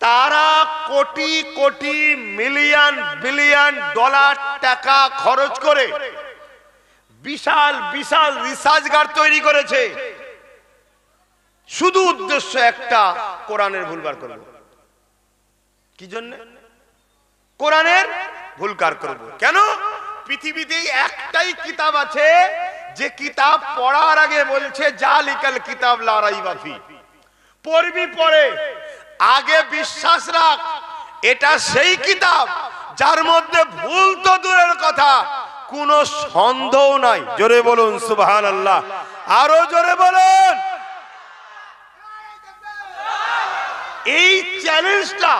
তারা crore crore million billion dollar টাকা খরচ করে বিশাল বিশাল রিসার্চগার তৈরি করেছে, শুধু উদ্দেশ্য একটা, কোরআনের ভুলবার করব। কি জন্য? কোরআনের ভুলকার করব। কেন? পৃথিবীতে একটাই কিতাব আছে যে কিতাব পড়ার আগে বলছে জালিকাল কিতাব লা রাইবা ফি, পড়বি পড়ে আগে বিশ্বাস রাখ এটা সেই কিতাব যার মধ্যে ভুল তো দূরের কথা কোনো সন্দেহ নাই। জোরে বলুন সুবহানাল্লাহ, আরো জোরে বলুন। এই চ্যালেঞ্জটা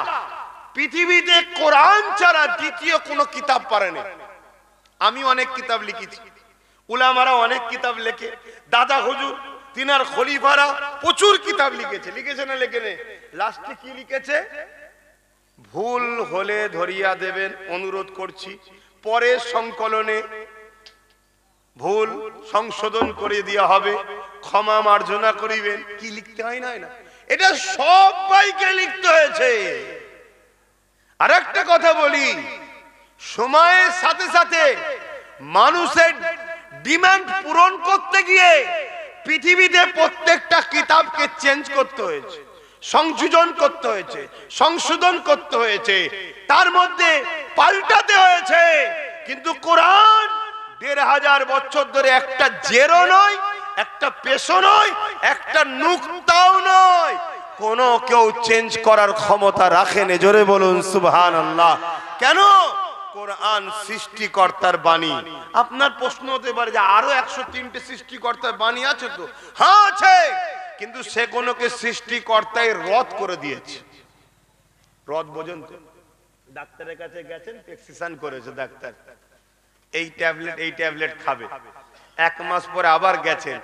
পৃথিবীতে কোরআন ছাড়া দ্বিতীয় কোনো কিতাব পারেনি। আমি অনেক কিতাব লিখেছি, উলামারা অনেক কিতাব লেখে, দাদা হুজুর তিনার খলিফারা প্রচুর কিতাব লিখেছে, লিখেছে না লেখেনে? লাস্টে কি লিখেছে? ভুল হলে ধরিয়া দেবেন, অনুরোধ করছি পরের সংকলনে ভুল সংশোধন করে দেওয়া হবে, ক্ষমা মার্জনা করিবেন। কি লিখতে হয় না? এটা সবাইকে লিখতে হয়েছে। আর একটা কথা বলি, সময়ের সাথে সাথে মানুষের ডিমান্ড পূরণ করতে গিয়ে পৃথিবীতে প্রত্যেকটা কিতাবকে চেঞ্জ করতে হয়েছে, সংযোজন করতে হয়েছে, সংশোধন করতে হয়েছে, তার মধ্যে পাল্টাতে হয়েছে। কিন্তু কোরআন ১৫০০ বছর ধরে একটা জেরো নয়, একটা পেশো নয়, একটা নুক্তাও নয়, কোনো কেউ চেঞ্জ করার ক্ষমতা রাখেনি। জোরে বলুন সুবহানাল্লাহ। কেন? কোরআন সৃষ্টিকর্তার বাণী। আপনার প্রশ্ন হতে পারে যে আরো ১০৩টে সৃষ্টিকর্তার বাণী আছে তো? হ্যাঁ আছে, কিন্তু সেগুলোকে সৃষ্টিকর্তাই রদ করে দিয়েছে। রদ বোঝেন তো? ডাক্তারের কাছে গেছেন, প্রেসক্রিপশন করেছে ডাক্তার, এই ট্যাবলেট খাবে। ১ মাস পরে আবার গেছেন,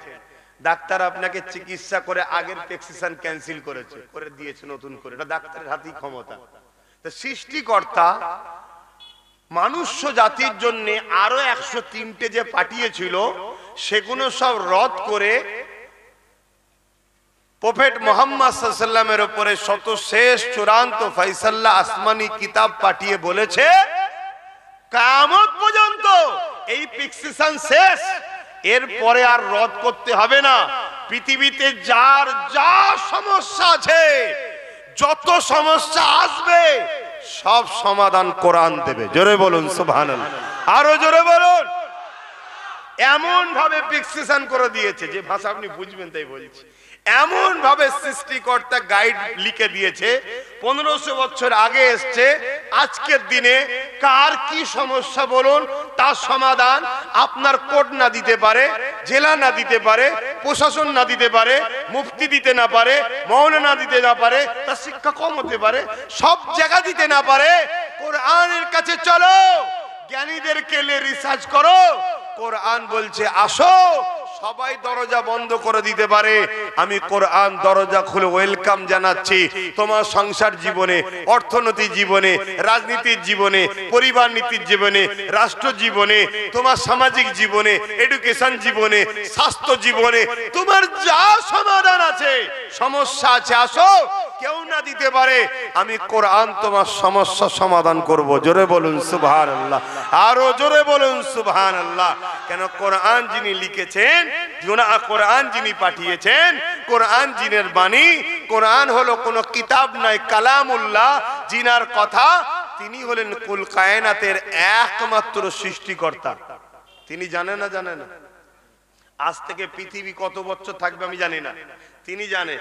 ডাক্তার আপনাকে চিকিৎসা করে আগের প্রেসক্রিপশন ক্যান্সেল করেছে, করে দিয়েছে নতুন করে। এটা ডাক্তারের হাতেই ক্ষমতা। তো সৃষ্টিকর্তা মানুষ্য জাতির জন্য আরো ১০৩টে যে পাঠিয়েছিল সেগুলো সব রদ করে প্রফেট মুহাম্মদ সাল্লাল্লাহু আলাইহি ওয়াসাল্লামের উপরে সর্বশেষ চূড়ান্ত ফয়সালা আসমানি কিতাব পাঠিয়ে বলেছে কিয়ামত পর্যন্ত এই প্রেসক্রিপশন শেষ, এরপরে আর রদ করতে হবে না। পৃথিবীতে যার যা সমস্যা আছে, যত সমস্যা আসবে, সব সমাধান কোরআন দেবে। জোরে বলুন সুবহানাল্লাহ, আরো জোরে বলুন। এমন ভাবে প্রেসক্রিপশন করে দিয়েছে, যে ভাষা আপনি বুঝবেন তাই বলছি, এমন ভাবে সৃষ্টিকর্তা গাইড লিখে দিয়েছে। ১৫০০ বছর আগে এসছে, আজকের দিনে কার কি সমস্যা বলুন, তার সমাধান আপনার কোর্ট না দিতে পারে, জেলা না দিতে পারে, প্রশাসন না দিতে পারে, মুফতি দিতে না পারে, মৌলানা দিতে না পারে, তার শিক্ষা কম হতে পারে, সব জায়গা দিতে না পারে। কোরআনের কাছে চলো, জ্ঞানীদেরকে রিসার্চ করো। কোরআন বলছে আসো, সবাই দরজা বন্ধ করে দিতে পারে, আমি কোরআন দরজা খুলে ওয়েলকাম জানাচ্ছি। তোমার সংসার জীবনে, অর্থনৈতিক জীবনে, রাজনীতির জীবনে, পরিবার নীতির জীবনে, রাষ্ট্র জীবনে, তোমার সামাজিক জীবনে, এডুকেশন জীবনে, স্বাস্থ্য জীবনে, তোমার যা সমাধান আছে, সমস্যা আছে, আসো। কেউ না দিতে পারে, আমি কোরআন তোমার সমস্যা সমাধান করব। জোরে বলুন সুবহানাল্লাহ, আরো জোরে বলুন সুবহানাল্লাহ। কেন? কোরআন যিনি লিখেছেন, কোরআন যিনি পাঠিয়েছেন, কোরআন যিনের বাণী, কোরআন হলো কোনো কিতাব নয়, কালামুল্লাহ, যিনার কথা, তিনি হলেন কুল কায়নাতের একমাত্র সৃষ্টিকর্তা। তিনি জানেন না? জানেন না? আজ থেকে পৃথিবী কত বছর থাকবে আমি জানি না, তিনি জানেন।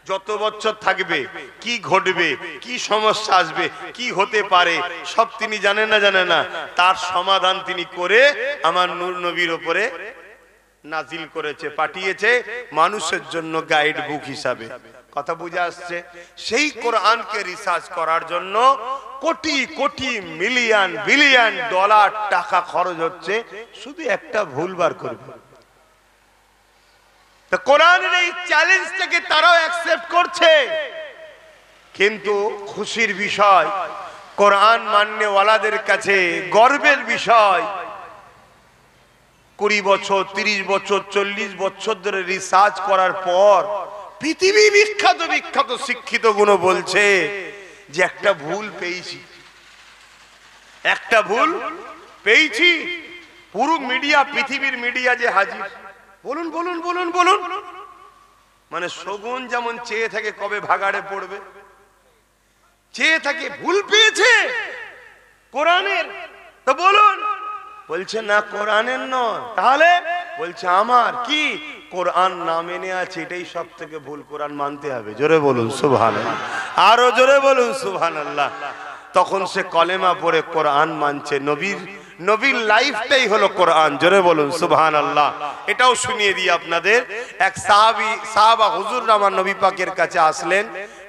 যত বছর থাকবে, কি ঘটবে, কি সমস্যা আসবে, কি হতে পারে, সব তিনি জানেন না? জানেন না? তার সমাধান তিনি করে আমার নূর নবীর উপরে নাজিল করেছে, পাঠিয়েছে মানুষের জন্য গাইড বুক হিসাবে। কথা বুঝে আসছে? সেই কোরআনকে রিসার্চ করার জন্য crore crore million billion dollar টাকা খরচ হচ্ছে, শুধু একটা ভুল বার করবে। কোরআনের এই চ্যালেঞ্জটাকে তারাও অ্যাকসেপ্ট করছে, কিন্তু খুশির বিষয়, কোরআন মাননেওয়ালাদের কাছে গর্বের বিষয়, ২০ বছর, ৩০ বছর, ৪০ বছর ধরে রিসার্চ করার পর পৃথিবী বিখ্যাত বিখ্যাত শিক্ষিত গুলো বলছে যে একটা ভুল পেয়েছি, একটা ভুল পেয়েছি, পুরো মিডিয়া, পৃথিবীর মিডিয়া যে হাজির, বলুন বলুন বলুন বলুন, মানে শগুন যেমন চেয়ে থাকে কবে ভাগাড়ে পড়বে, চেয়ে থাকে ভুল পেয়েছে কোরআনের, তো বলুন, বলছে না কোরআনের নয়, তাহলে বলছে আমার কি কোরআন না মেনে আছে, এটাই সব থেকে ভুল, কোরআন মানতে হবে। জোরে বলুন সুবহানাল্লাহ, আরো জোরে বলুন সুবহানাল্লাহ। তখন সে কলেমা পড়ে কোরআন মানছে, নবীর লাইফটাই হলো কোরআন। জোরে বলুন সুবহানাল্লাহ। এটাও শুনিয়ে দিই আপনাদের, এক সাহাবা হুজুর আমার নবী পাকের কাছে আসলেন,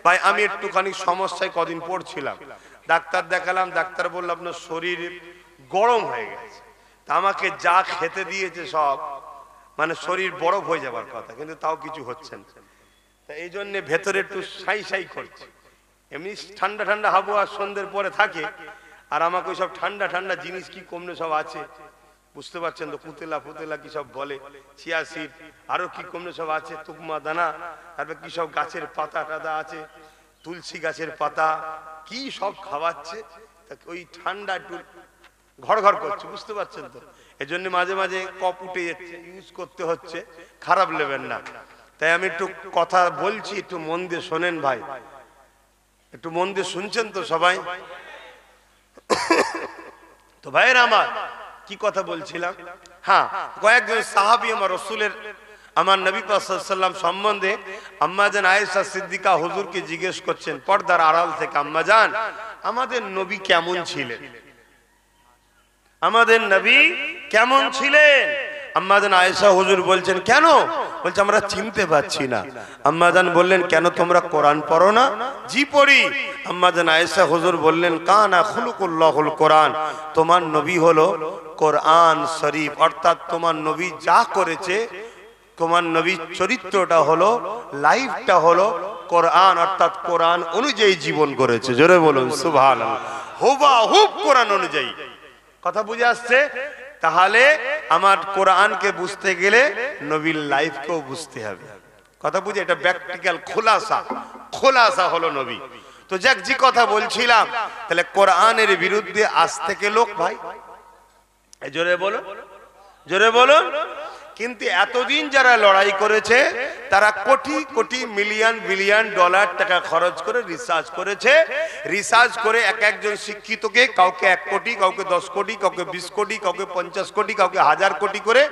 ভাই আমি একটুখানি সমস্যায় কদিন পড়ছিলাম, ডাক্তার দেখালাম, ডাক্তার বলল আপনার শরীর গরম হয়ে গেছে, তা আমাকে যা খেতে দিয়েছে সব মানে শরীর বরফ হয়ে যাবার কথা, কিন্তু তাও কিছু হচ্ছে না, তা এই জন্য ভেতরে একটু সাই সাই করছে। এমনি ঠান্ডা ঠান্ডা আবহাওয়া সন্ধ্যের পরে থাকে, আর আমাকে ওই সব ঠান্ডা ঠান্ডা জিনিস কি কমনে সব আছে, বুঝতে পারছেন তো, পুতেলা পুতেলা কি সব বলে, চিয়া সিড, আরো কি কমনে সব আছে, তুকমা দানা, তারপর কি সব গাছের পাতা টাতা আছে, তুলসী গাছের পাতা, কি সব খাওয়াচ্ছে, ওই ঠান্ডা একটু ঘর ঘর করছে, বুঝতে পারছেন তো, এজন্য মাঝে মাঝে কপ উঠে যাচ্ছে, ইউজ করতে হচ্ছে, খারাপ নেবেন না। তাই আমি একটু কথা বলছি, একটু মন দিয়ে শোনেন ভাই, একটু মন দিয়ে শুনছেন তো সবাই? তো ভাইয়ের আমার কি কথা বলছিলাম, হ্যাঁ, কয়েকজন সাহাবী আমার রাসূলের, আমার নবী পাক সাল্লাল্লাহু আলাইহি ওয়াসাল্লাম সম্বন্ধে আম্মা জান আয়েশা সিদ্দিকা হুজুরকে জিজ্ঞেস করছেন পর্দার আড়াল থেকে, আম্মা জান আমাদের নবী কেমন ছিলেন, আমাদের নবী কেমন ছিলেন? আম্মা জান আয়েশা হুজুর বলছেন কেন? বলছে আমরা চিনতে পারছি না। আম্মা জান বললেন কেন তোমরা কোরআন পড়ো না? জি পড়ি। আম্মা জান আয়েশা হুজুর বললেন কানা খুলুকুল্লাহুল কোরআন, তোমার নবী হলো কোরআন শরীফ, অর্থাৎ তোমার নবী যা করেছে, তোমার নবীর চরিত্রটা হলো, লাইফটা হলো কোরআন, অর্থাৎ কোরআন অনুযায়ী জীবন করেছে। জোরে বলুন সুবহানাল্লাহ, হুবহুব কোরআন অনুযায়ী। কথা বুঝে আসছে? তাহলে আমার কোরআনকে বুঝতে গেলে নবীর লাইফকেও বুঝতে হবে। কথা বুঝে, এটা প্র্যাকটিক্যাল খোলাসা হলো নবী। তো যাক, যে কথা বলছিলাম, তাহলে কোরআনের বিরুদ্ধে আজ থেকে লোক, ভাই জোরে বলো, জোরে বলো, কিন্তু এতদিন যারা লড়াই করেছে তারা crore crore million billion dollar টাকা খরচ করে রিসার্চ করেছে, রিসার্চ করে এক একজন শিক্ষিতকে, কাউকে 1 কোটি, কাউকে 10 কোটি, কাউকে 20 কোটি, কাউকে 50 কোটি, কাউকে 1000 কোটি করে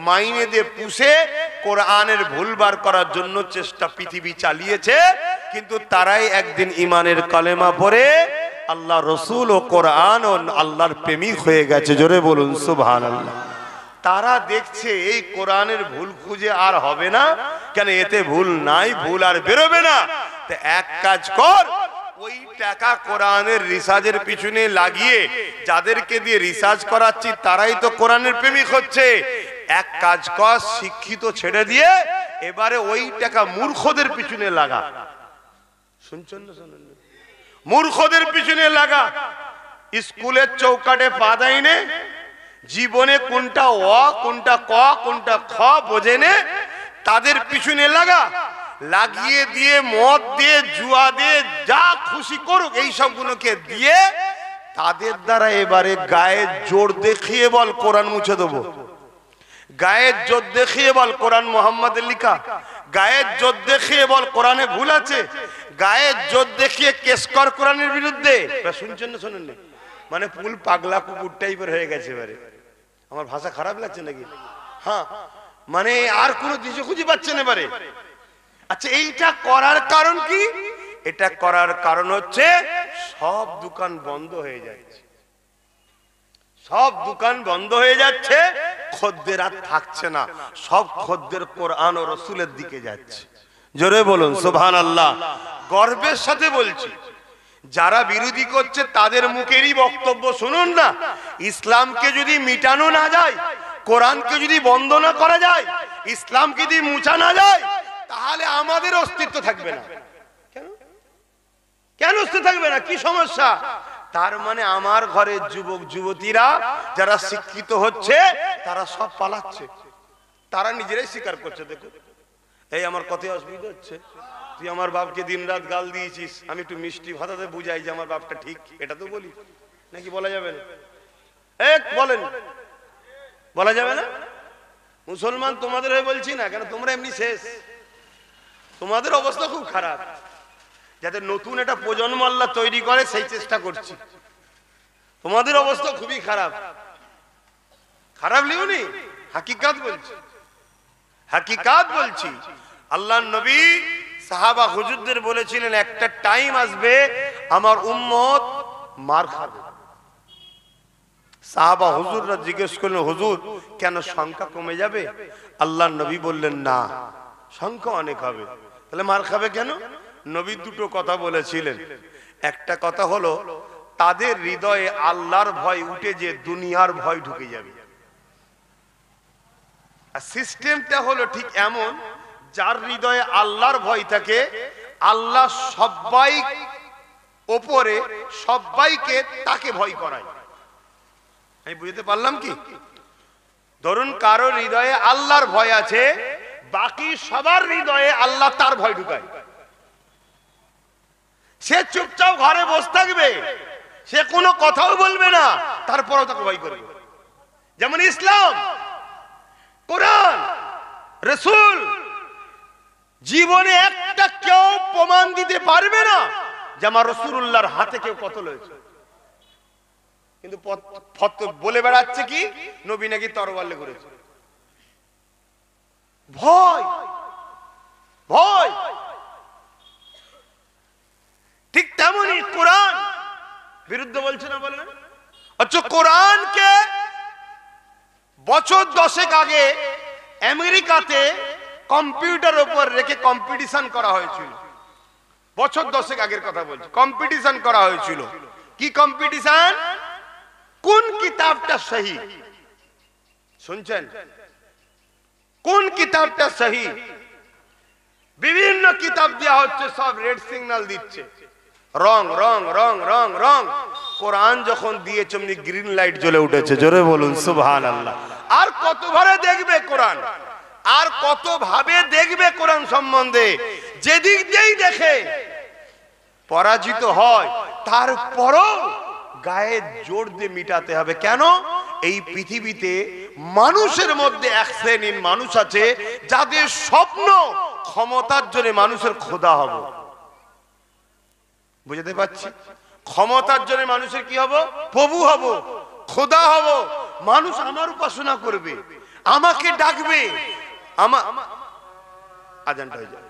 মাইনে দিয়ে পুষে কোরআনের ভুল বার করার জন্য চেষ্টা পৃথিবী চালিয়েছে। কিন্তু তারাই একদিন ইমানের কালেমা পড়ে আল্লাহ রসুল ও কোরআন ও আল্লাহর প্রেমিক হয়ে গেছে। জোরে বলুন সুবহানাল্লাহ। তারা দেখছে এই কোরআনের ভুল খুঁজে আর হবে না, কেন এতে ভুল নাই, ভুল আর বেরোবে না। তো এক কাজ কর, ওই টাকা কোরআনের রিসার্চের পিছনে লাগিয়ে যাদেরকে দিয়ে রিসার্চ করাচ্ছি তারাই তো কোরআনের প্রেমিক হচ্ছে। এক কাজ কর, শিক্ষিত ছেড়ে দিয়ে এবারে ওই টাকা মূর্খদের পিছনে লাগা। শুনছেন না? শুনুন, মূর্খদের পিছনে লাগা। স্কুলের চৌকাটে পা দেয়নি, জীবনে কোনটা অ, কোনটা ক, কোনটা খ বোঝেনে, তাদের পিছনে লাগা। লাগিয়ে দিয়ে মদ দিয়ে, জুয়া দিয়ে, যা খুশি করুক, এই সবগুলোকে দিয়ে তাদের দ্বারা এবারে গায়ে জোর দেখিয়ে বল কোরআন মুছে দেবো, গায়ের জোর দেখিয়ে বল কোরআন মুহাম্মাদের লিখা, গায়ের জোর দেখিয়ে বল কোরআনে ভুল আছে, গায়ের জোর দেখিয়ে কেস কর কোরআনের বিরুদ্ধে। শুনছেন না? শোনেন না? মানে ফুল পাগলা কুকুর টাইপের হয়ে গেছে এবারে। আমার ভাষা খারাপ লাগছে নাকি? হ্যাঁ, মানে আর কোনো দিশা খুঁজে পাচ্ছেন এবারে। আচ্ছা, এইটা করার কারণ কি? এটা করার কারণ হচ্ছে সব দোকান বন্ধ হয়ে যাচ্ছে, সব দোকান বন্ধ হয়ে যাচ্ছে, খদ্দের আর থাকছে না, সব খদ্দের কোরআন ও রাসূলের দিকে যাচ্ছে। জোরে বলুন সুবহানাল্লাহ। গর্বের সাথে বলছি, যারা বিরোধী করছে তাদের মুখেরই বক্তব্য শুনুন না। ইসলামকে যদি মিটানো না যায়, কোরআনকে যদি বন্ধ না করা যায়, ইসলামকে যদি মুছা না যায়, তাহলে আমাদের অস্তিত্ব থাকবে না। কেন? কেন অস্তিত্ব থাকবে না? কি সমস্যা? তার মানে আমার ঘরের যুবক যুবতীরা যারা শিক্ষিত হচ্ছে তারা সব পালাচ্ছে, তারা নিজেরাই স্বীকার করছে। দেখো, এই আমার কথায় অসুবিধা হচ্ছে? তুই আমার বাপকে দিন রাত গাল দিয়েছিস, আমি একটু মিষ্টি ভাতাতে বুঝাই যে আমার বাপটা ঠিক, এটা তো বলি নাকি বলা যাবে না? বলেন, বলা যাবে না? মুসলমান তোমাদের হয়ে বলছি না, কেন তোমরা এমনি শেষ, তোমাদের অবস্থা খুব খারাপ। যাতে নতুন একটা প্রজন্ম আল্লাহ তৈরি করে সেই চেষ্টা করছি। তোমাদের অবস্থা খুবই খারাপ। খারাপ লিওনি, হাকিকাত বলছি, হাকিকাত বলছি। আল্লাহর নবী সাহাবা হুজুরদের বলেছিলেন একটা টাইম আসবে আমার উম্মত মার খাবে। সাহাবা হুজুররা জিজ্ঞেস করলেন, হুজুর কেন সংখ্যা কমে যাবে? আল্লাহর নবী বললেন, না, সংখ্যা অনেক হবে। তাহলে মার খাবে কেন? নবী দুটো কথা বলেছিলেন। একটা কথা হলো তাদের হৃদয়ে আল্লাহর ভয় উঠে যে দুনিয়ার ভয় ঢুকে যাবে। আর সিস্টেমটা হলো ঠিক এমন, যার হৃদয়ে আল্লাহর ভয় থাকে, আল্লাহ সবাই ওপরে সবাইকে তাকে ভয় করায়। আমি বুঝতে পারলাম কি? ধরুন কারো হৃদয়ে আল্লাহর ভয় আছে, বাকি সবার হৃদয়ে আল্লাহ তার ভয় ঢুকায়। সে চুপচাপ ঘরে বসে থাকবে, সে কোনো কথাও বলবে না, তারপরেও তাকে ভয় করবে। যেমন ইসলাম, কোরআন, রাসূল, জীবনে একটা কেউ প্রমাণ দিতে পারবে না যে আমার রাসূলুল্লাহর হাতে কেউ কতল হয়েছে। কিন্তু বলে বেড়াচ্ছে কি নবী নাকি তরবারি নিয়ে ঘুরেছে। ভয়, ভয়। ঠিক তেমনই কোরআন বিরুদ্ধে বলছে না, বলে না? আচ্ছা, কোরআনকে বছর 10 আগে আমেরিকাতে কম্পিউটার উপর রেখে কম্পিটিশন করা হয়েছিল। বছর 10 আগের কথা বলছি, কম্পিটিশন করা হয়েছিল। কি কম্পিটিশন? কোন কিতাবটা সহি? শুনছেন? কোন কিতাবটা সহি? বিভিন্ন কিতাব দেওয়া হচ্ছে, সব রেড সিগন্যাল দিচ্ছে, রং রং রং রং রং। কোরআন যখন দিয়েছে অমনি গ্রিন লাইট জ্বলে উঠেছে। জোরে বলুন সুবহানাল্লাহ। আর কত ভাবে দেখবে কোরআন, আর কত ভাবে দেখবে কোরআন সম্বন্ধে, যেদিক দিয়েই দেখে পরাজিত হয়, তারপরও গায়ে জোর দিয়ে মিটাতে হবে। কেন? এই পৃথিবীতে মানুষের মধ্যে এক শ্রেণীর মানুষ আছে যাদের স্বপ্ন ক্ষমতার জন্য মানুষের খোদা হব। বুঝতে পারছি? ক্ষমতার জন্য মানুষের কি হব? প্রভু হব, খোদা হব। মানুষ আমার উপাসনা করবে, আমাকে ডাকবে। আজানটা হয়ে যাবে।